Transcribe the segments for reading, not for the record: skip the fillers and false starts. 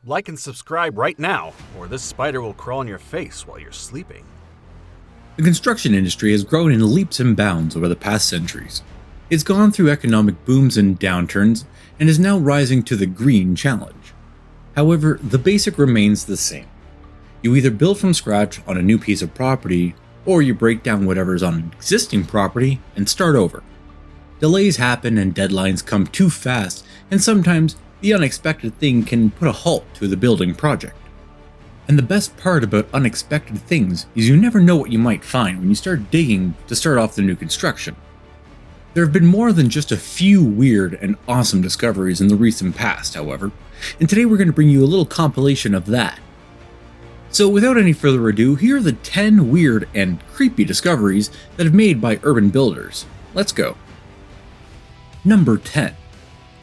Like and subscribe right now, or this spider will crawl in your face while you're sleeping. The construction industry has grown in leaps and bounds over the past centuries. It's gone through economic booms and downturns, and is now rising to the green challenge. However, the basic remains the same. You either build from scratch on a new piece of property, or you break down whatever's on an existing property and start over. Delays happen and deadlines come too fast, and sometimes the unexpected thing can put a halt to the building project. And the best part about unexpected things is you never know what you might find when you start digging to start off the new construction. There have been more than just a few weird and awesome discoveries in the recent past, however, and today we're going to bring you a little compilation of that. So without any further ado, here are the 10 weird and creepy discoveries that have made by urban builders. Let's go. Number 10.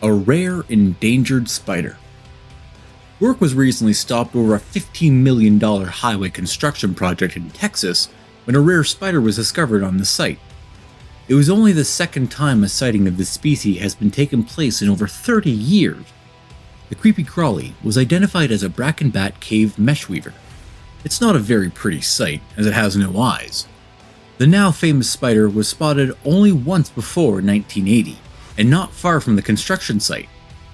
A rare endangered spider. Work was recently stopped over a $15 million highway construction project in Texas when a rare spider was discovered on the site. It was only the second time a sighting of this species has been taking place in over 30 years. The creepy crawly was identified as a brackenbat cave meshweaver. It's not a very pretty sight, as it has no eyes. The now famous spider was spotted only once before in 1980, and not far from the construction site,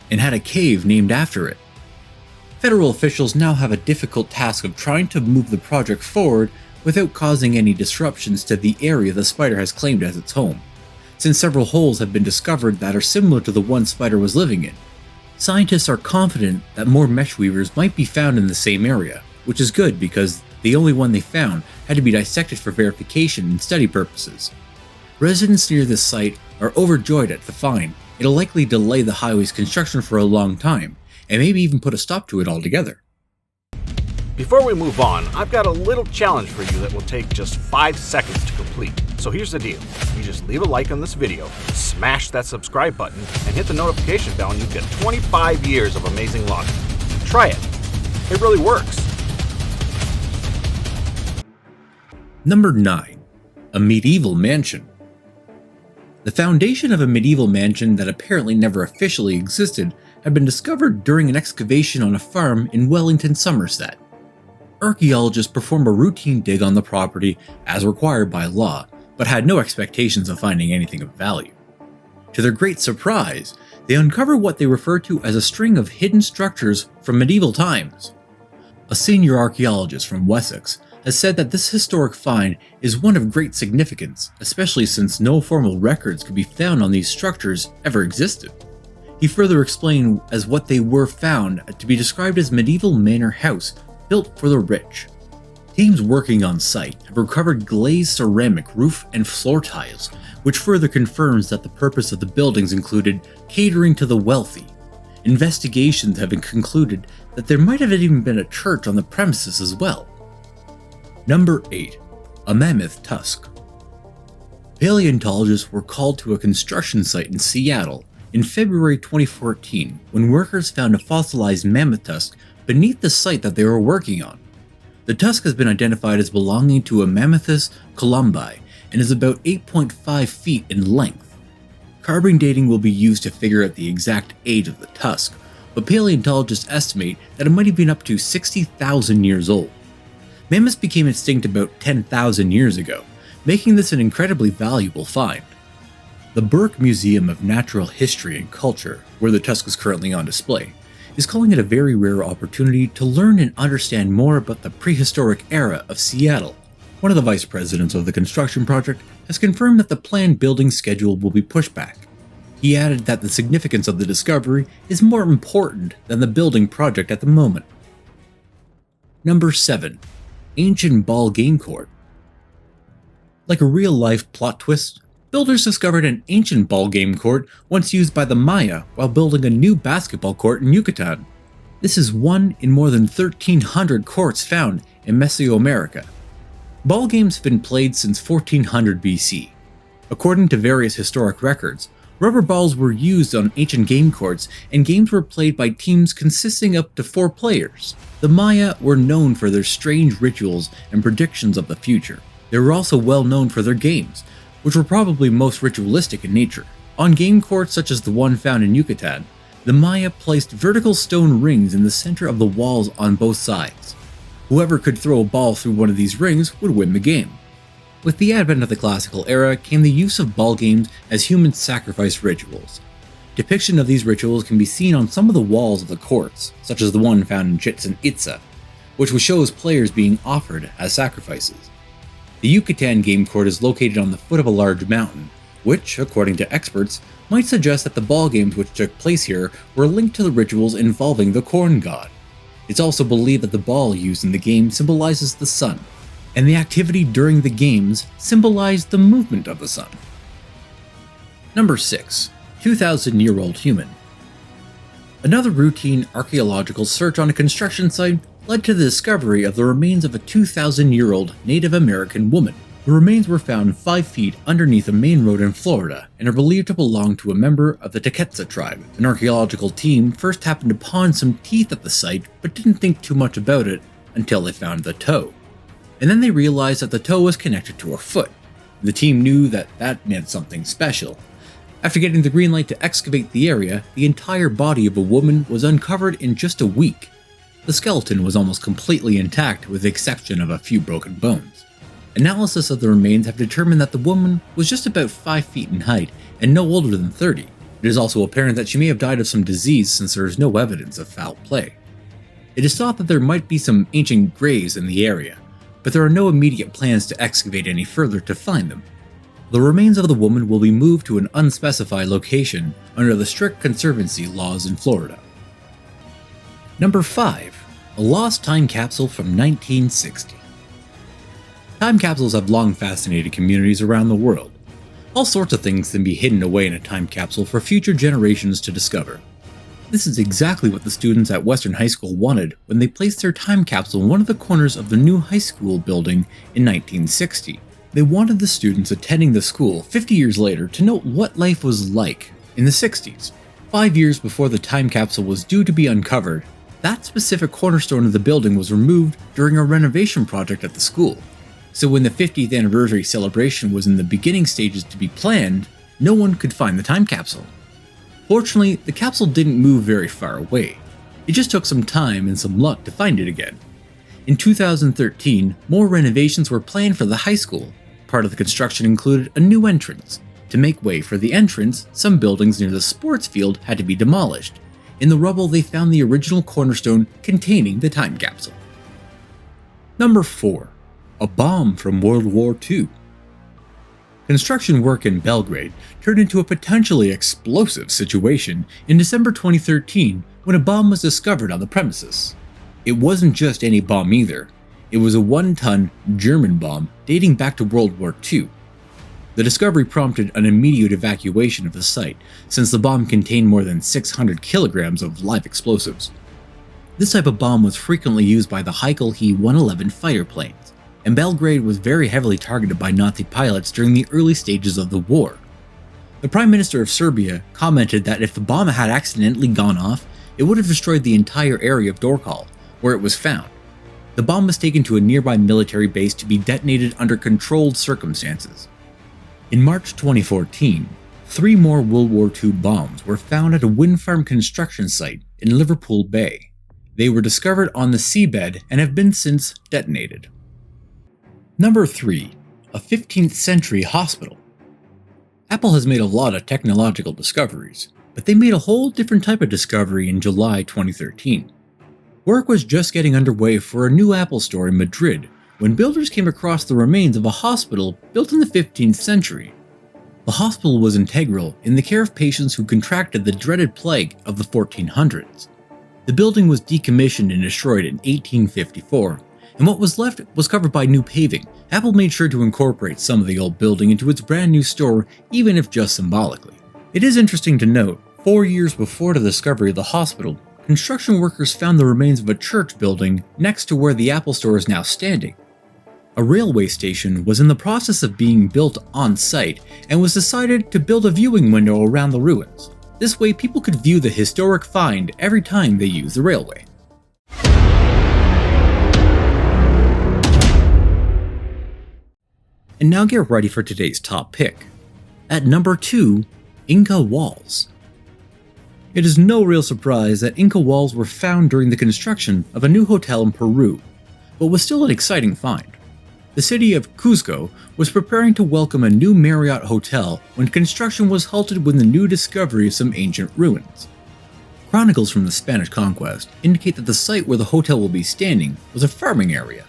and had a cave named after it. Federal officials now have a difficult task of trying to move the project forward without causing any disruptions to the area the spider has claimed as its home, since several holes have been discovered that are similar to the one spider was living in. Scientists are confident that more meshweavers might be found in the same area, which is good because the only one they found had to be dissected for verification and study purposes. Residents near this site are overjoyed at the find. It'll likely delay the highway's construction for a long time, and maybe even put a stop to it altogether. Before we move on, I've got a little challenge for you that will take just 5 seconds to complete. So here's the deal. You just leave a like on this video, smash that subscribe button, and hit the notification bell and you get 25 years of amazing logic. Try it. It really works. Number 9. A medieval mansion. The foundation of a medieval mansion that apparently never officially existed had been discovered during an excavation on a farm in Wellington, Somerset. Archaeologists performed a routine dig on the property as required by law, but had no expectations of finding anything of value. To their great surprise, they uncovered what they referred to as a string of hidden structures from medieval times. A senior archaeologist from Wessex has said that this historic find is one of great significance, especially since no formal records could be found on these structures ever existed. He further explained as what they were found to be described as medieval manor house built for the rich. Teams working on site have recovered glazed ceramic roof and floor tiles, which further confirms that the purpose of the buildings included catering to the wealthy. Investigations have concluded that there might have even been a church on the premises as well. Number 8. A mammoth tusk. Paleontologists were called to a construction site in Seattle in February 2014 when workers found a fossilized mammoth tusk beneath the site that they were working on. The tusk has been identified as belonging to a Mammuthus columbi and is about 8.5 feet in length. Carbon dating will be used to figure out the exact age of the tusk, but paleontologists estimate that it might have been up to 60,000 years old. Mammoths became extinct about 10,000 years ago, making this an incredibly valuable find. The Burke Museum of Natural History and Culture, where the tusk is currently on display, is calling it a very rare opportunity to learn and understand more about the prehistoric era of Seattle. One of the vice presidents of the construction project has confirmed that the planned building schedule will be pushed back. He added that the significance of the discovery is more important than the building project at the moment. Number 7. Ancient ball game court. Like a real-life plot twist, builders discovered an ancient ball game court once used by the Maya while building a new basketball court in Yucatan. This is one in more than 1,300 courts found in Mesoamerica. Ball games have been played since 1400 BC. According to various historic records, rubber balls were used on ancient game courts, and games were played by teams consisting up to 4 players. The Maya were known for their strange rituals and predictions of the future. They were also well known for their games, which were probably most ritualistic in nature. On game courts such as the one found in Yucatan, The Maya placed vertical stone rings in the center of the walls on both sides. Whoever could throw a ball through one of these rings would win the game. With the advent of the classical era came the use of ball games as human sacrifice rituals. Depiction of these rituals can be seen on some of the walls of the courts, such as the one found in Chichen Itza, which shows players being offered as sacrifices. The Yucatan game court is located on the foot of a large mountain, which, according to experts, might suggest that the ball games which took place here were linked to the rituals involving the corn god. It's also believed that the ball used in the game symbolizes the sun, and the activity during the games symbolized the movement of the sun. Number 6. 2,000-year-old human. Another routine archaeological search on a construction site led to the discovery of the remains of a 2,000-year-old Native American woman. The remains were found 5 feet underneath a main road in Florida and are believed to belong to a member of the Tequetza tribe. An archaeological team first happened upon some teeth at the site but didn't think too much about it until they found the toe. And then they realized that the toe was connected to her foot. The team knew that that meant something special. After getting the green light to excavate the area, the entire body of a woman was uncovered in just a week. The skeleton was almost completely intact with the exception of a few broken bones. Analysis of the remains have determined that the woman was just about 5 feet in height and no older than 30. It is also apparent that she may have died of some disease since there is no evidence of foul play. It is thought that there might be some ancient graves in the area, but there are no immediate plans to excavate any further to find them. The remains of the woman will be moved to an unspecified location under the strict conservancy laws in Florida. Number 5. A lost time capsule from 1960. Time capsules have long fascinated communities around the world. All sorts of things can be hidden away in a time capsule for future generations to discover. This is exactly what the students at Western High School wanted when they placed their time capsule in one of the corners of the new high school building in 1960. They wanted the students attending the school 50 years later to know what life was like in the 60s. 5 years before the time capsule was due to be uncovered, that specific cornerstone of the building was removed during a renovation project at the school. So when the 50th anniversary celebration was in the beginning stages to be planned, no one could find the time capsule. Fortunately, the capsule didn't move very far away. It just took some time and some luck to find it again. In 2013, more renovations were planned for the high school. Part of the construction included a new entrance. To make way for the entrance, some buildings near the sports field had to be demolished. In the rubble, they found the original cornerstone containing the time capsule. Number 4. A bomb from World War II. Construction work in Belgrade turned into a potentially explosive situation in December 2013 when a bomb was discovered on the premises. It wasn't just any bomb either. It was a 1-ton German bomb dating back to World War II. The discovery prompted an immediate evacuation of the site, since the bomb contained more than 600 kilograms of live explosives. This type of bomb was frequently used by the Heikel He-111 fighter planes, and Belgrade was very heavily targeted by Nazi pilots during the early stages of the war. The Prime Minister of Serbia commented that if the bomb had accidentally gone off, it would have destroyed the entire area of Dorkal, where it was found. The bomb was taken to a nearby military base to be detonated under controlled circumstances. In March 2014, 3 more World War II bombs were found at a wind farm construction site in Liverpool Bay. They were discovered on the seabed and have been since detonated. Number 3. A 15th century hospital. Apple has made a lot of technological discoveries, but they made a whole different type of discovery in July 2013. Work was just getting underway for a new Apple store in Madrid when builders came across the remains of a hospital built in the 15th century. The hospital was integral in the care of patients who contracted the dreaded plague of the 1400s. The building was decommissioned and destroyed in 1854, and what was left was covered by new paving. Apple made sure to incorporate some of the old building into its brand new store, even if just symbolically. It is interesting to note, 4 years before the discovery of the hospital, construction workers found the remains of a church building next to where the Apple store is now standing. A railway station was in the process of being built on site and was decided to build a viewing window around the ruins. This way people could view the historic find every time they used the railway. And now get ready for today's top pick. At number 2, Inca walls. It is no real surprise that Inca walls were found during the construction of a new hotel in Peru, but was still an exciting find. The city of Cuzco was preparing to welcome a new Marriott hotel when construction was halted with the new discovery of some ancient ruins. Chronicles from the Spanish conquest indicate that the site where the hotel will be standing was a farming area,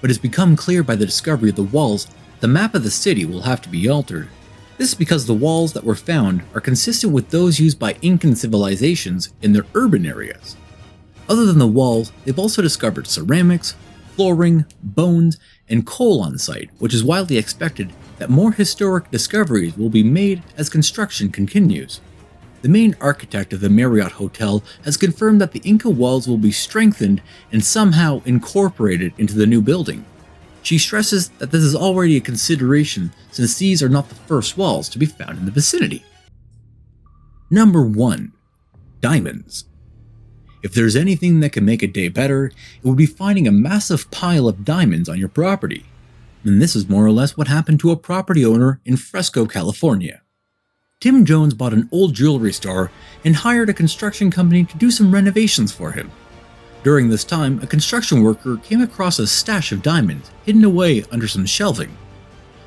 but it's become clear by the discovery of the walls that the map of the city will have to be altered. This is because the walls that were found are consistent with those used by Incan civilizations in their urban areas. Other than the walls, they've also discovered ceramics, flooring, bones, and coal on site, which is widely expected that more historic discoveries will be made as construction continues. The main architect of the Marriott Hotel has confirmed that the Inca walls will be strengthened and somehow incorporated into the new building. She stresses that this is already a consideration since these are not the first walls to be found in the vicinity. Number 1. Diamonds. If there's anything that can make a day better, it would be finding a massive pile of diamonds on your property. And this is more or less what happened to a property owner in Fresco, California. Tim Jones bought an old jewelry store and hired a construction company to do some renovations for him. During this time, a construction worker came across a stash of diamonds hidden away under some shelving.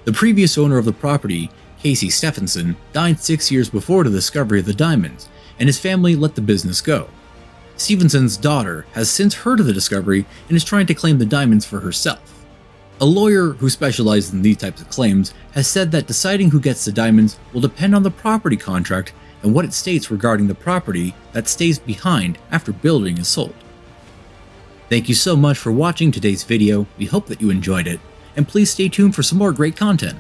The previous owner of the property, Casey Stephenson, died 6 years before the discovery of the diamonds, and his family let the business go. Stevenson's daughter has since heard of the discovery and is trying to claim the diamonds for herself. A lawyer who specializes in these types of claims has said that deciding who gets the diamonds will depend on the property contract and what it states regarding the property that stays behind after building is sold. Thank you so much for watching today's video. We hope that you enjoyed it, and please stay tuned for some more great content.